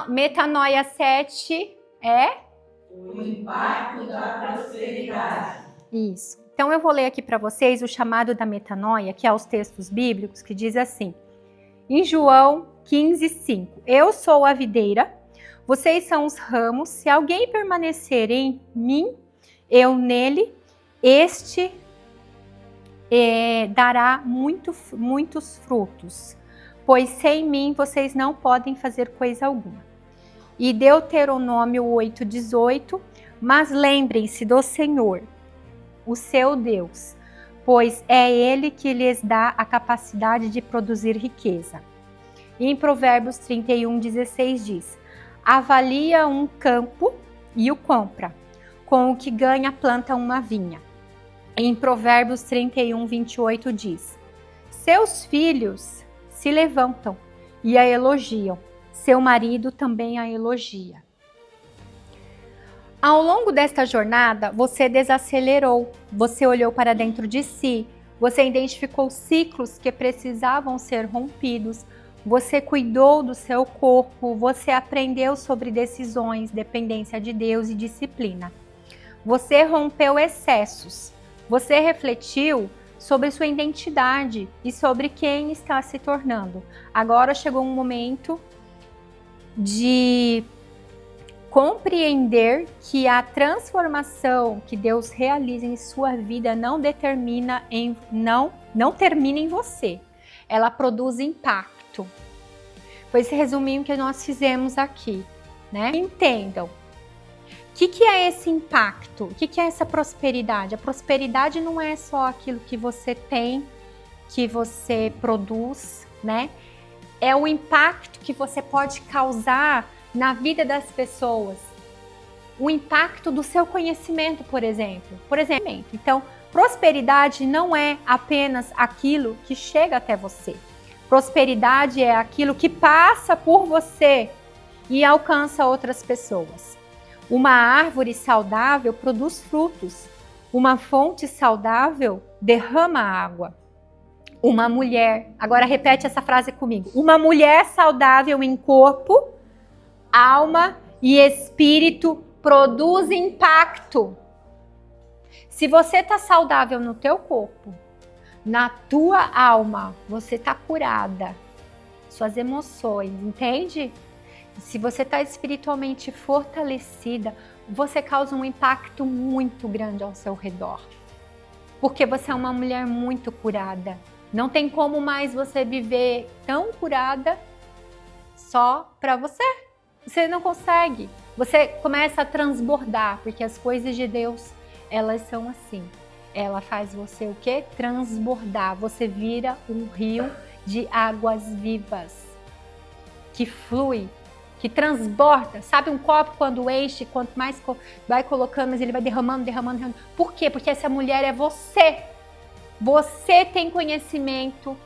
Metanoia 7 é? O impacto da prosperidade. Isso. Então eu vou ler aqui para vocês o chamado da metanoia, que é os textos bíblicos, que diz assim, em João 15:5, eu sou a videira, vocês são os ramos, se alguém permanecer em mim, eu nele, este dará muitos frutos, pois sem mim vocês não podem fazer coisa alguma. E Deuteronômio 8:18, mas lembrem-se do Senhor, o seu Deus, pois é Ele que lhes dá a capacidade de produzir riqueza. E em Provérbios 31:16 diz, avalia um campo e o compra, com o que ganha planta uma vinha. Em Provérbios 31:28 diz, seus filhos se levantam e a elogiam, seu marido também a elogia. Ao longo desta jornada, você desacelerou, você olhou para dentro de si, você identificou ciclos que precisavam ser rompidos, você cuidou do seu corpo, você aprendeu sobre decisões, dependência de Deus e disciplina. Você rompeu excessos, você refletiu sobre sua identidade e sobre quem está se tornando. Agora chegou um momento de compreender que a transformação que Deus realiza em sua vida não termina em você. Ela produz impacto. Foi esse resuminho que nós fizemos aqui, né? Entendam. O que é esse impacto? O que é essa prosperidade? A prosperidade não é só aquilo que você tem, que você produz, né? É o impacto que você pode causar na vida das pessoas. O impacto do seu conhecimento, por exemplo. Então, prosperidade não é apenas aquilo que chega até você. Prosperidade é aquilo que passa por você e alcança outras pessoas. Uma árvore saudável produz frutos. Uma fonte saudável derrama água. Uma mulher, agora repete essa frase comigo. Uma mulher saudável em corpo, alma e espírito produz impacto. Se você está saudável no teu corpo, na tua alma, você está curada. Suas emoções, entende? Se você está espiritualmente fortalecida, você causa um impacto muito grande ao seu redor. Porque você é uma mulher muito curada. Não tem como mais você viver tão curada só para você. Você não consegue. Você começa a transbordar, porque as coisas de Deus, elas são assim. Ela faz você o quê? Transbordar. Você vira um rio de águas vivas, que flui, que transborda. Sabe um copo quando enche, quanto mais vai colocando, mas ele vai derramando. Por quê? Porque essa mulher é você. Você tem conhecimento,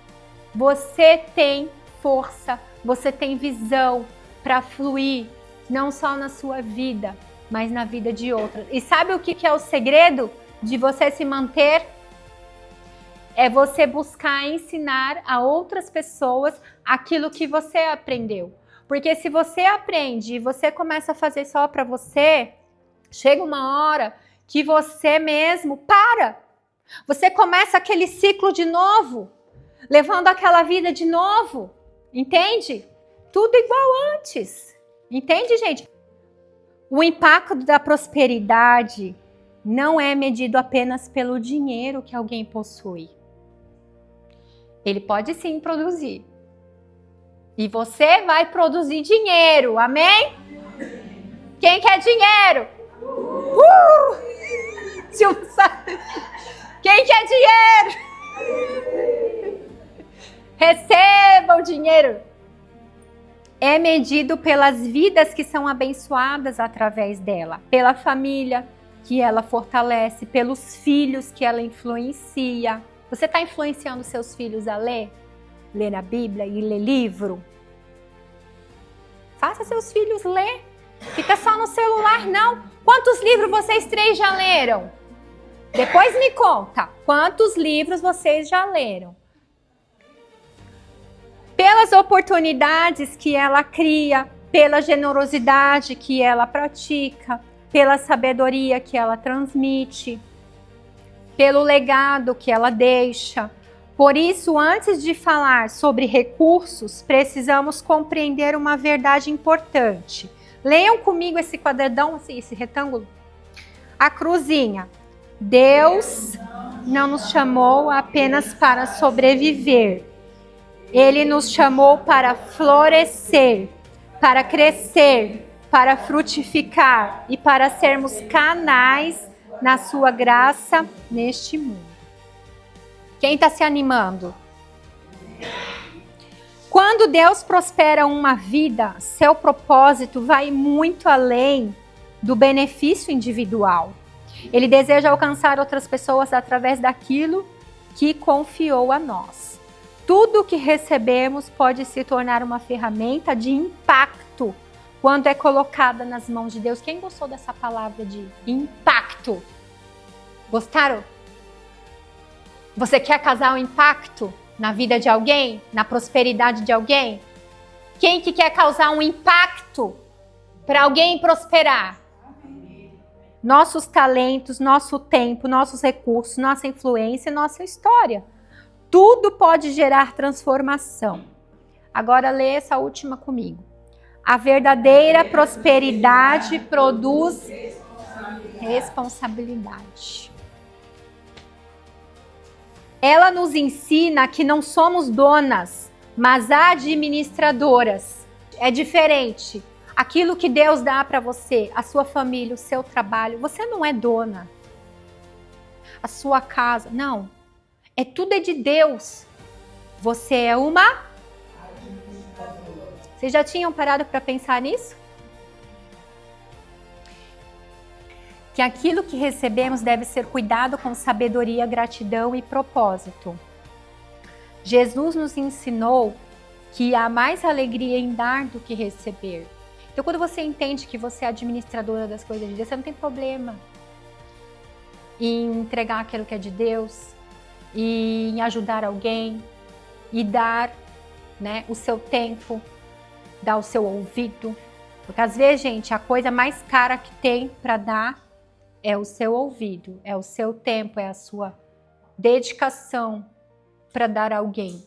você tem força, você tem visão para fluir, não só na sua vida, mas na vida de outras. E sabe o que é o segredo de você se manter? É você buscar ensinar a outras pessoas aquilo que você aprendeu. Porque se você aprende e você começa a fazer só para você, chega uma hora que você mesmo para. Você começa aquele ciclo de novo, levando aquela vida de novo, entende? Tudo igual antes, entende, gente? O impacto da prosperidade não é medido apenas pelo dinheiro que alguém possui. Ele pode sim produzir. E você vai produzir dinheiro, amém? Quem quer dinheiro? Quem quer dinheiro? Receba o dinheiro. É medido pelas vidas que são abençoadas através dela, pela família que ela fortalece, pelos filhos que ela influencia. Você está influenciando seus filhos a ler a Bíblia e ler livro? Faça seus filhos ler. Fica só no celular, não. Quantos livros vocês três já leram? Depois me conta. Quantos livros vocês já leram? Pelas oportunidades que ela cria, pela generosidade que ela pratica, pela sabedoria que ela transmite, pelo legado que ela deixa. Por isso, antes de falar sobre recursos, precisamos compreender uma verdade importante. Leiam comigo esse quadradão, esse retângulo. A cruzinha. Deus não nos chamou apenas para sobreviver. Ele nos chamou para florescer, para crescer, para frutificar e para sermos canais na sua graça neste mundo. Quem está se animando? Quando Deus prospera uma vida, seu propósito vai muito além do benefício individual. Ele deseja alcançar outras pessoas através daquilo que confiou a nós. Tudo que recebemos pode se tornar uma ferramenta de impacto quando é colocada nas mãos de Deus. Quem gostou dessa palavra de impacto? Gostaram? Você quer causar um impacto na vida de alguém? Na prosperidade de alguém? Quem que quer causar um impacto para alguém prosperar? Nossos talentos, nosso tempo, nossos recursos, nossa influência, nossa história. Tudo pode gerar transformação. Agora lê essa última comigo. A verdadeira prosperidade produz responsabilidade. Ela nos ensina que não somos donas, mas administradoras. É diferente. Aquilo que Deus dá para você, a sua família, o seu trabalho, você não é dona. A sua casa, não. Tudo é de Deus. Você é uma... Vocês já tinham parado para pensar nisso? Que aquilo que recebemos deve ser cuidado com sabedoria, gratidão e propósito. Jesus nos ensinou que há mais alegria em dar do que receber. Então, quando você entende que você é administradora das coisas de Deus, você não tem problema em entregar aquilo que é de Deus, e em ajudar alguém, e dar, né, o seu tempo, dar o seu ouvido. Porque às vezes, gente, a coisa mais cara que tem para dar é o seu ouvido, é o seu tempo, é a sua dedicação para dar a alguém.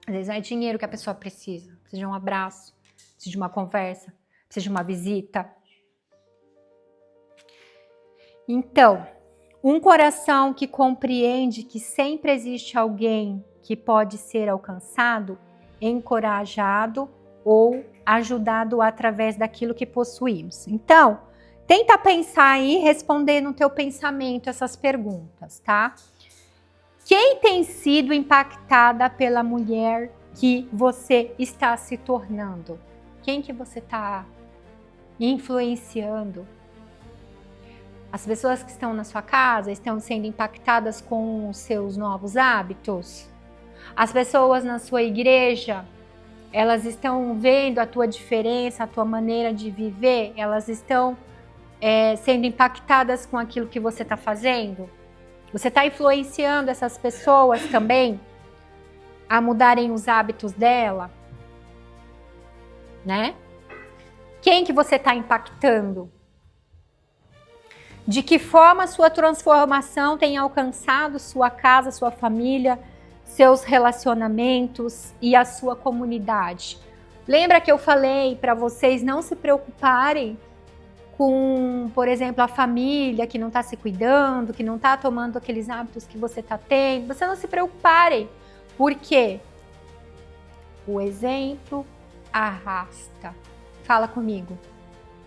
Às vezes não é dinheiro que a pessoa precisa de um abraço, precisa de uma conversa, precisa de uma visita. Então, um coração que compreende que sempre existe alguém que pode ser alcançado, encorajado ou ajudado através daquilo que possuímos. Então, tenta pensar aí, responder no teu pensamento essas perguntas, tá? Quem tem sido impactada pela mulher que você está se tornando? Quem que você está influenciando? As pessoas que estão na sua casa estão sendo impactadas com os seus novos hábitos? As pessoas na sua igreja, elas estão vendo a tua diferença, a tua maneira de viver? Elas estão sendo impactadas com aquilo que você está fazendo? Você está influenciando essas pessoas também a mudarem os hábitos dela? Né? Quem que você está impactando? De que forma a sua transformação tem alcançado sua casa, sua família, seus relacionamentos e a sua comunidade? Lembra que eu falei para vocês não se preocuparem com, por exemplo, a família que não está se cuidando, que não está tomando aqueles hábitos que você está tendo? Você não se preocuparem. Por quê? O exemplo arrasta. Fala comigo.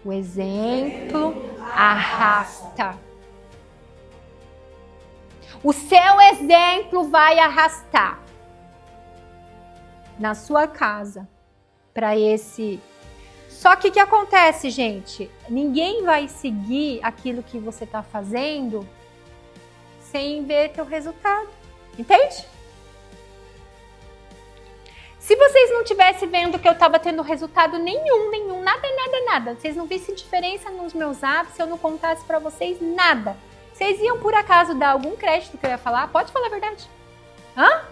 O exemplo arrasta. O seu exemplo vai arrastar na sua casa para esse. Só que o que acontece, gente? Ninguém vai seguir aquilo que você está fazendo sem ver teu resultado. Entende? Se vocês não estivessem vendo que eu estava tendo resultado nenhum, nada, vocês não vissem diferença nos meus hábitos, se eu não contasse para vocês nada, vocês iam por acaso dar algum crédito que eu ia falar? Pode falar a verdade. Hã?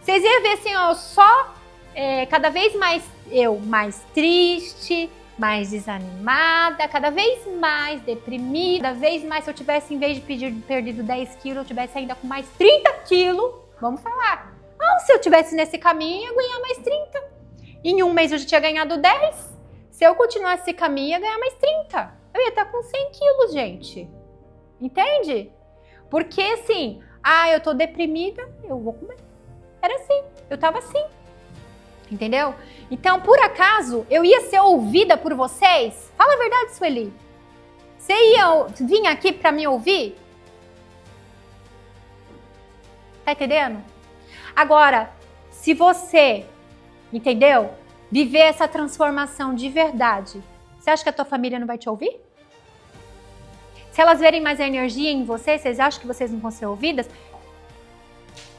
Vocês iam ver assim, ó, só cada vez mais mais triste, mais desanimada, cada vez mais deprimida, cada vez mais, se eu tivesse, em vez de perdido 10 quilos, eu tivesse ainda com mais 30 quilos, vamos falar. Se eu tivesse nesse caminho, eu ia ganhar mais 30. Em um mês eu já tinha ganhado 10. Se eu continuasse esse caminho, eu ia ganhar mais 30. Eu ia estar com 100 quilos, gente. Entende? Porque assim, eu tô deprimida, eu vou comer. Era assim, eu tava assim. Entendeu? Então, por acaso, eu ia ser ouvida por vocês? Fala a verdade, Sueli. Você ia vir aqui pra me ouvir? Tá entendendo? Agora, se você, entendeu? Viver essa transformação de verdade, você acha que a tua família não vai te ouvir? Se elas verem mais energia em você, vocês acham que vocês não vão ser ouvidas?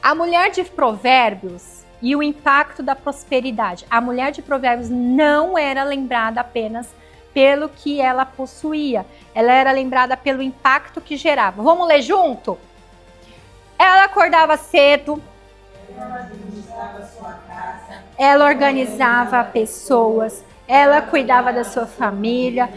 A mulher de Provérbios e o impacto da prosperidade. A mulher de Provérbios não era lembrada apenas pelo que ela possuía. Ela era lembrada pelo impacto que gerava. Vamos ler junto? Ela acordava cedo. Ela organizava pessoas. Ela cuidava da sua família.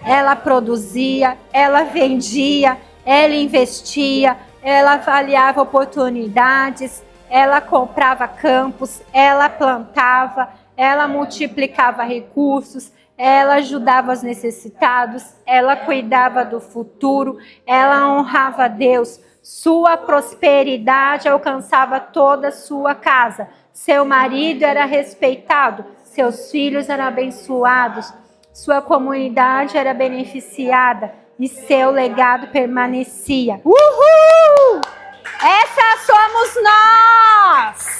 Ela produzia. Ela vendia. Ela investia. Ela avaliava oportunidades. Ela comprava campos, ela plantava, ela multiplicava recursos, ela ajudava os necessitados, ela cuidava do futuro, ela honrava a Deus. Sua prosperidade alcançava toda a sua casa. Seu marido era respeitado, seus filhos eram abençoados, sua comunidade era beneficiada e seu legado permanecia. Uhul! Essa somos nós!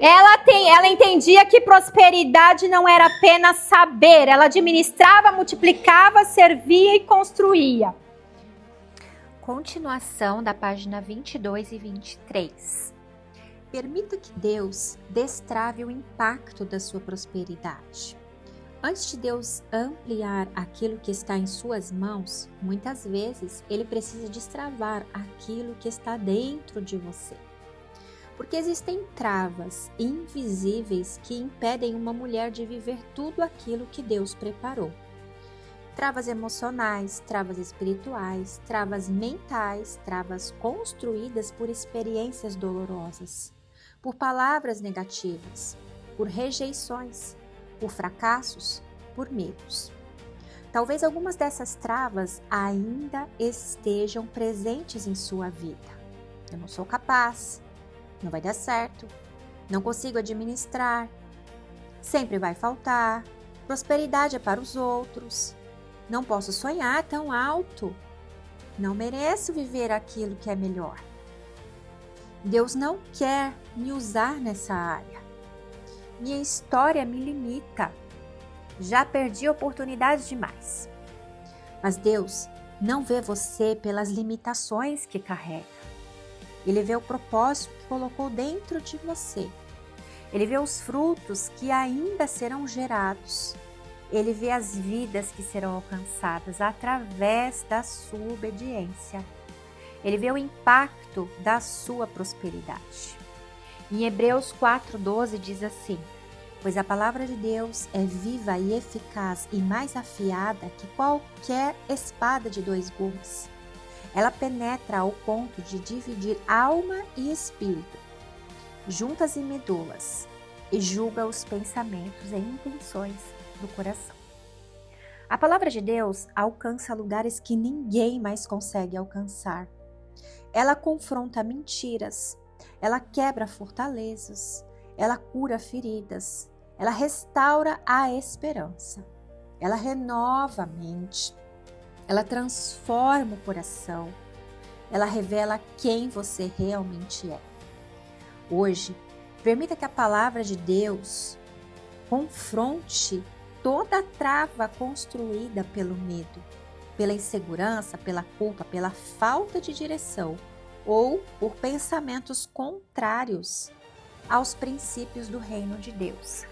Ela entendia que prosperidade não era apenas saber. Ela administrava, multiplicava, servia e construía. Continuação da página 22 e 23. Permita que Deus destrave o impacto da sua prosperidade. Antes de Deus ampliar aquilo que está em suas mãos, muitas vezes Ele precisa destravar aquilo que está dentro de você. Porque existem travas invisíveis que impedem uma mulher de viver tudo aquilo que Deus preparou. Travas emocionais, travas espirituais, travas mentais, travas construídas por experiências dolorosas, por palavras negativas, por rejeições, por fracassos, por medos. Talvez algumas dessas travas ainda estejam presentes em sua vida. Eu não sou capaz, não vai dar certo, não consigo administrar, sempre vai faltar, prosperidade é para os outros, não posso sonhar tão alto, não mereço viver aquilo que é melhor. Deus não quer me usar nessa área. Minha história me limita. Já perdi oportunidades demais. Mas Deus não vê você pelas limitações que carrega. Ele vê o propósito que colocou dentro de você. Ele vê os frutos que ainda serão gerados. Ele vê as vidas que serão alcançadas através da sua obediência. Ele vê o impacto da sua prosperidade. Em Hebreus 4:12 diz assim: pois a palavra de Deus é viva e eficaz e mais afiada que qualquer espada de 2 gumes. Ela penetra ao ponto de dividir alma e espírito, juntas e medulas, e julga os pensamentos e intenções do coração. A palavra de Deus alcança lugares que ninguém mais consegue alcançar. Ela confronta mentiras, ela quebra fortalezas, ela cura feridas, ela restaura a esperança, ela renova a mente, ela transforma o coração, ela revela quem você realmente é. Hoje, permita que a palavra de Deus confronte toda a trava construída pelo medo, pela insegurança, pela culpa, pela falta de direção ou por pensamentos contrários aos princípios do reino de Deus.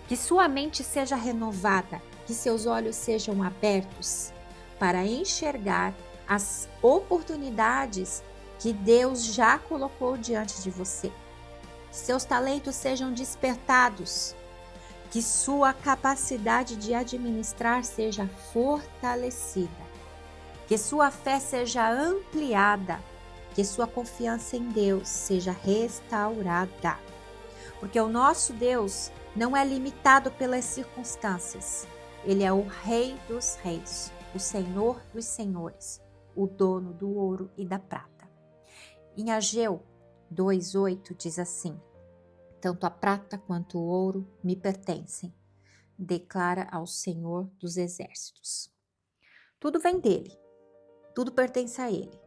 Que sua mente seja renovada, que seus olhos sejam abertos para enxergar as oportunidades que Deus já colocou diante de você. seus talentos sejam despertados, que sua capacidade de administrar seja fortalecida, que sua fé seja ampliada, que sua confiança em Deus seja restaurada. Porque o nosso Deus não é limitado pelas circunstâncias. Ele é o Rei dos Reis, o Senhor dos Senhores, o dono do ouro e da prata. Em Ageu 2:8 diz assim: tanto a prata quanto o ouro me pertencem, declara ao Senhor dos Exércitos. Tudo vem dele, tudo pertence a ele,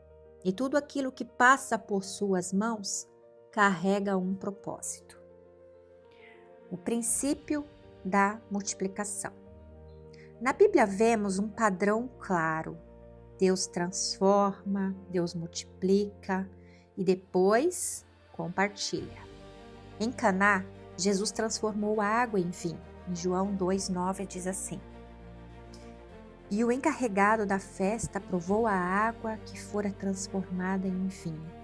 e tudo aquilo que passa por suas mãos carrega um propósito. O princípio da multiplicação. Na Bíblia vemos um padrão claro. Deus transforma, Deus multiplica e depois compartilha. Em Caná, Jesus transformou a água em vinho. Em João 2:9 diz assim: e o encarregado da festa provou a água que fora transformada em vinho.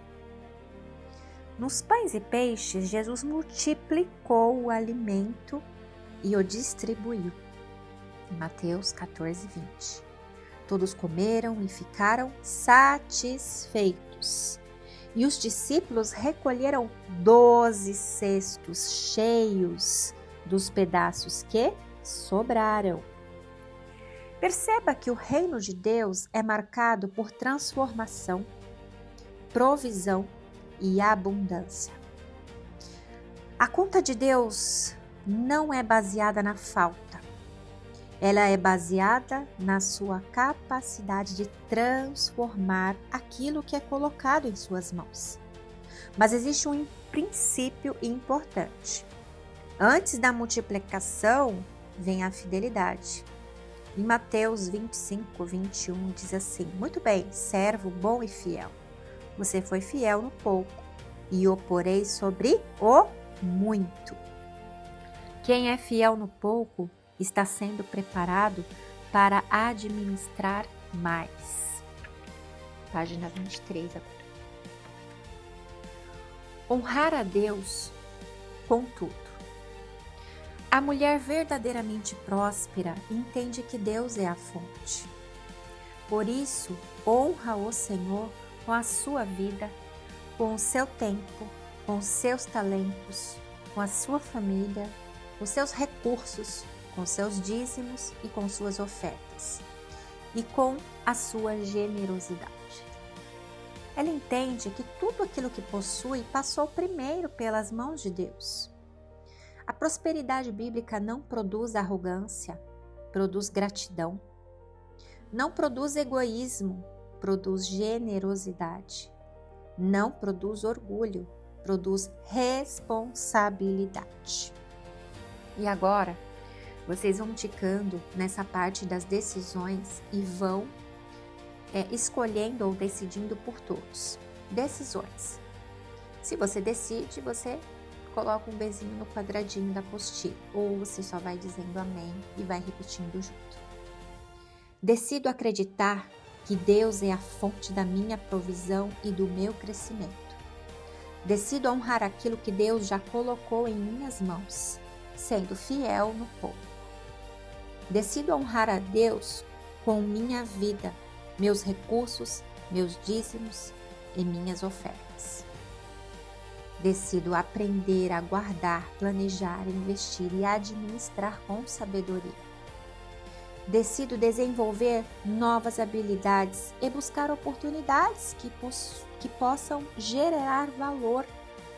Nos pães e peixes, Jesus multiplicou o alimento e o distribuiu. Em Mateus 14:20. Todos comeram e ficaram satisfeitos. E os discípulos recolheram 12 cestos cheios dos pedaços que sobraram. Perceba que o reino de Deus é marcado por transformação, provisão e abundância. A conta de Deus não é baseada na falta. Ela é baseada na sua capacidade de transformar aquilo que é colocado em suas mãos. Mas existe um princípio importante. Antes da multiplicação, vem a fidelidade. Em Mateus 25:21 diz assim: muito bem, servo bom e fiel. Você foi fiel no pouco e o porei sobre o muito. Quem é fiel no pouco está sendo preparado para administrar mais. Página 23 agora. Honrar a Deus com tudo. A mulher verdadeiramente próspera entende que Deus é a fonte. Por isso, honra o Senhor com a sua vida, com o seu tempo, com os seus talentos, com a sua família, com seus recursos, com seus dízimos e com suas ofertas, e com a sua generosidade. Ela entende que tudo aquilo que possui passou primeiro pelas mãos de Deus. A prosperidade bíblica não produz arrogância, produz gratidão. Não produz egoísmo, produz generosidade. Não produz orgulho, produz responsabilidade. E agora, vocês vão ticando nessa parte das decisões e vão escolhendo ou decidindo por todos. Decisões. Se você decide, você coloca um bezinho no quadradinho da apostila, ou você só vai dizendo amém e vai repetindo junto. Decido acreditar que Deus é a fonte da minha provisão e do meu crescimento. Decido honrar aquilo que Deus já colocou em minhas mãos, sendo fiel no pouco. Decido honrar a Deus com minha vida, meus recursos, meus dízimos e minhas ofertas. Decido aprender a guardar, planejar, investir e administrar com sabedoria. Decido desenvolver novas habilidades e buscar oportunidades que possam gerar valor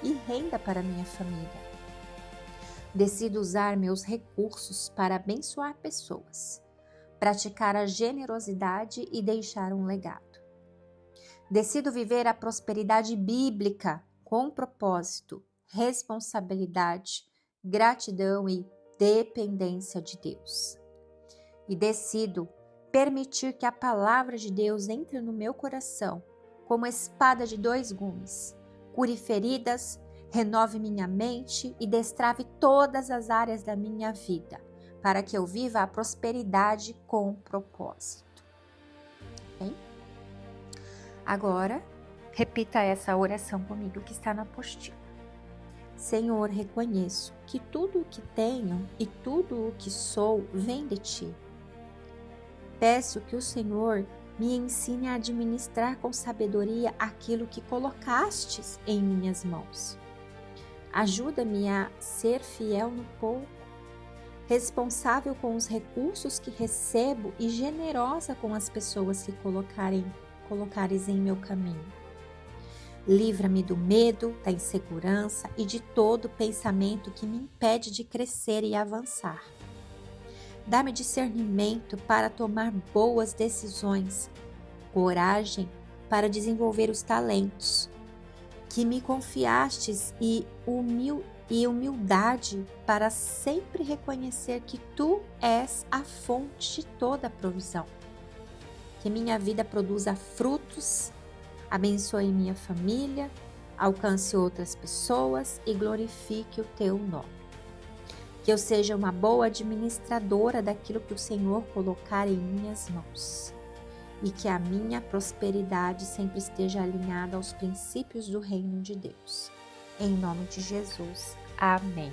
e renda para minha família. Decido usar meus recursos para abençoar pessoas, praticar a generosidade e deixar um legado. Decido viver a prosperidade bíblica com propósito, responsabilidade, gratidão e dependência de Deus. E decido permitir que a palavra de Deus entre no meu coração como espada de 2 gumes, cure feridas, renove minha mente e destrave todas as áreas da minha vida, para que eu viva a prosperidade com propósito. Bem? Agora, repita essa oração comigo que está na apostila. Senhor, reconheço que tudo o que tenho e tudo o que sou vem de Ti. Peço que o Senhor me ensine a administrar com sabedoria aquilo que colocastes em minhas mãos. Ajuda-me a ser fiel no pouco, responsável com os recursos que recebo e generosa com as pessoas que colocares em meu caminho. Livra-me do medo, da insegurança e de todo pensamento que me impede de crescer e avançar. Dá-me discernimento para tomar boas decisões, coragem para desenvolver os talentos que me confiastes e humildade para sempre reconhecer que Tu és a fonte de toda a provisão. Que minha vida produza frutos, abençoe minha família, alcance outras pessoas e glorifique o Teu nome. Que eu seja uma boa administradora daquilo que o Senhor colocar em minhas mãos. E que a minha prosperidade sempre esteja alinhada aos princípios do reino de Deus. Em nome de Jesus. Amém.